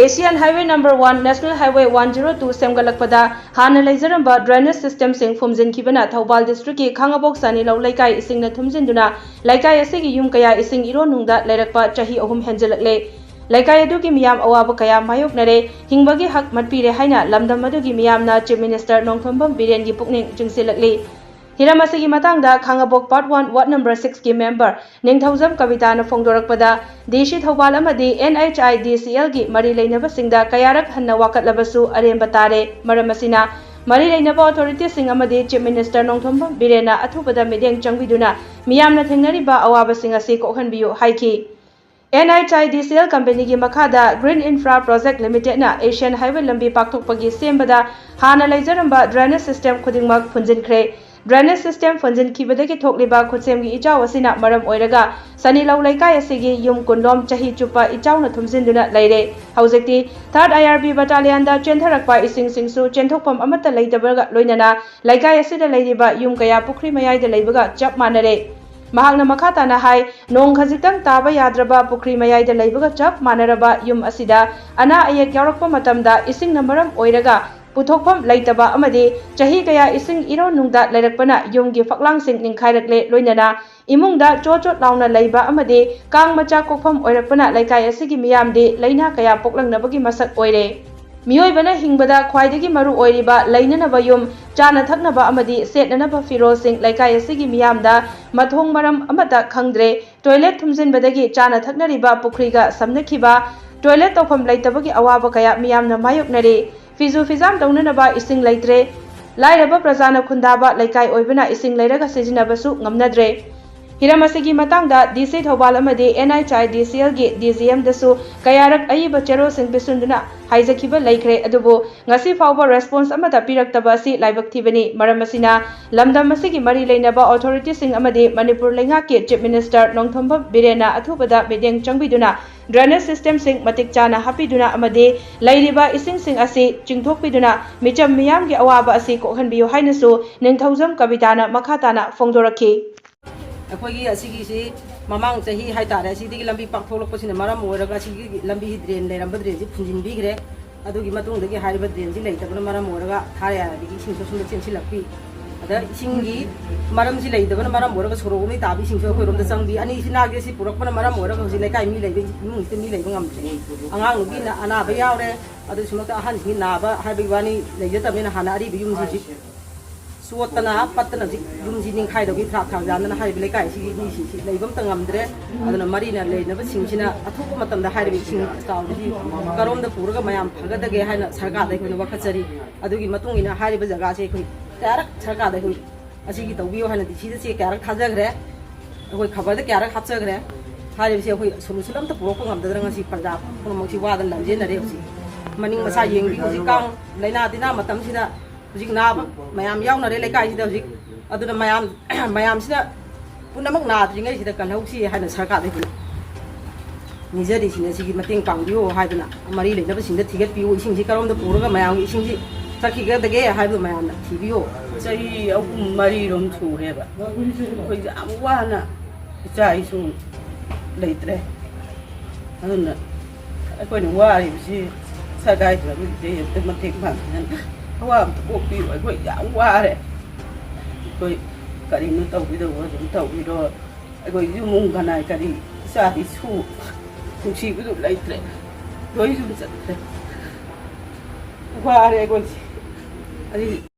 Asian Highway Number 1 National Highway 102 semgalakpada hana leizaramba drainage system sing fumjin kibana Thoubal district ki Khangabok sani lau laikai ising na thumjinduna laikai asigi yum kaya ising iro nungda leirakpa chahi ahum henjalakle laikai adu ki miyam awaba kaya mayoknare hingbagi hak matpire haina lamdam adu ki miyamna Chief Minister Nongthombam Biren gi pukning jingsilakle Hiramasi matangda Khangabok Part 1 Ward Number 6 ki member Ningthaujam Kavitana Fongdorakpada Deshi Thoubal amadi NHIDCL gi mari leinaba singda kayarak hanna wakatlabasu aremba tare maramasina mari leinaba authority sing amadi Chief Minister Nongthombam Birena athupada mideng changbiduna miyamna thengnariba awaba sing asi kokhanbiyu haiki NHIDCL company ki makhada Green Infra Project Limited na Asian Highway lambi pakthokpagi sembada hana leijaramba drainage system khudingmak phunjinkhre Drainage system funjin kibadagi thokliba khutsemgi ichaw asina maram oiraga sani lau laikai asigi yum kunlom chahi chupa ichaw na thumjinduna leire haujekti 3rd IRB battalion da chentherakpa ising singsu chenthokpam amata leidabaga loinana laikai asida leiriba yum kaya pukri mayai da leibaga chap manare mahakna makhata na hai nong khajitang taba yadraba pukri mayai da leibaga chap manaraba yum asida ana ayek yaurakpa matamda ising na maram oiraga Puthokpam laitaba amadi chahi kaya ising iro nungda leirakpana yumgi faklang sing ningkhairakle loinana imungda chochot launa leiba amadi kang macha kokpham oirakpana laikai asigi miyamdi leina kaya poklangnabagi masak oire miyoibana hingbada khwaidagi maru oiriba leinanaba yum chana thaknaba amadi setnanaba firo sing laikai asigi miyamda mathong maram amata khangdre toilet thumjinbadagi chana thaknariba pukriga samnakhiba toilet tawpham leitabagi awaba kaya miyamna mayoknari Fizu fizam daunanaba ising leitre lairaba prajana khundaba laikai oibana ising leiraga sijinabasu ngamnadre Hiramasigi matangda DC Thoubal amadi NHIDCL gi DGM dasu kayarak ayiba chero sing bisunduna haijakhiba laikre adubu ngasi fawba response amada piraktaba si laibak thibani maramasina lamdam asigi mari leinaba authority sing amadi Manipur lenga ki Chief Minister Nongthombam Birena athubada mideng changbiduna drainage system sing matik chana hapiduna amadi leiriba ising sing asi chingthokpiduna micham miyam gi awaba asi kokhanbiyu hainasu Ningthaujam Kavitana makhatana fongdorakhi अखोगी असिगी से ममांग चाही हाय तारे सिदिगी लंबी पाकथोलकपसिना मरम ओरगा सिगी लंबी drain लेरंब drain जी फुंजिनबिग्रे अदुगी मतुंगदगी हारिबा drain जी लेतबना मरम ओरगा थाया दिगी सिंसो सुंद चेंसिलक्पी अदा इसिंगी मरम जी लेतबना मरम ओरगा सोरोगनि ताबी सिंसो खोइरोमदा चंगबी अनि सिनागे सि पुरकपना मरम ओरगा होजि लेकाय मी लेबे इमुंगि मी लेबे ngamtre angang nugi na anaba yawre adu sumata ahan si naba habi wani lejetamena hanari biyum ji suotana patana ji yumji ning khai dogi thak thak janana hai bile kai si ni si leibam tangamdre aduna marina leina ba singsina athupa matam da hai bi sing taw ji karom da puraga mayam phagada ge haina sarga da kunu wakachari adugi matung ina hai ba jaga se koi tarak sarga da koi asigi tawbiyo haina di si se karak thajagre koi khabar da karak hachagre hai bi se koi solution am ta purok ngam da ngasi parda kono mo si wadan lamje na re si maning masa yengbi ji kang leina dina matam sina Hujik naba mayam yaw na re laikai sida hujik aduna mayam sida punamak na tringai sida kalhau si haina sarka de pu nijari sina sigi mating pangbiyo haiduna mari le na sinda thiget piu ising si karom da puraga mayam ising si sakhi ga dage haibu mayam na thibiyo chai ahum mari rom thure ba koi jam wana chai su leitre aduna koi ni wari si sagai ba de de matik baว่าพวกพี่ไว้ก็ยาวว่าเลยก็การนี้ต้องไปดูว่าต้องไปดูไอ้ก็ยุ่งมุงกันไหนการนี้สาธิตสู้ทุกชีวิตอะไรเลยก็ยุ่งจัดเลยว่าอะไรก็อันนี้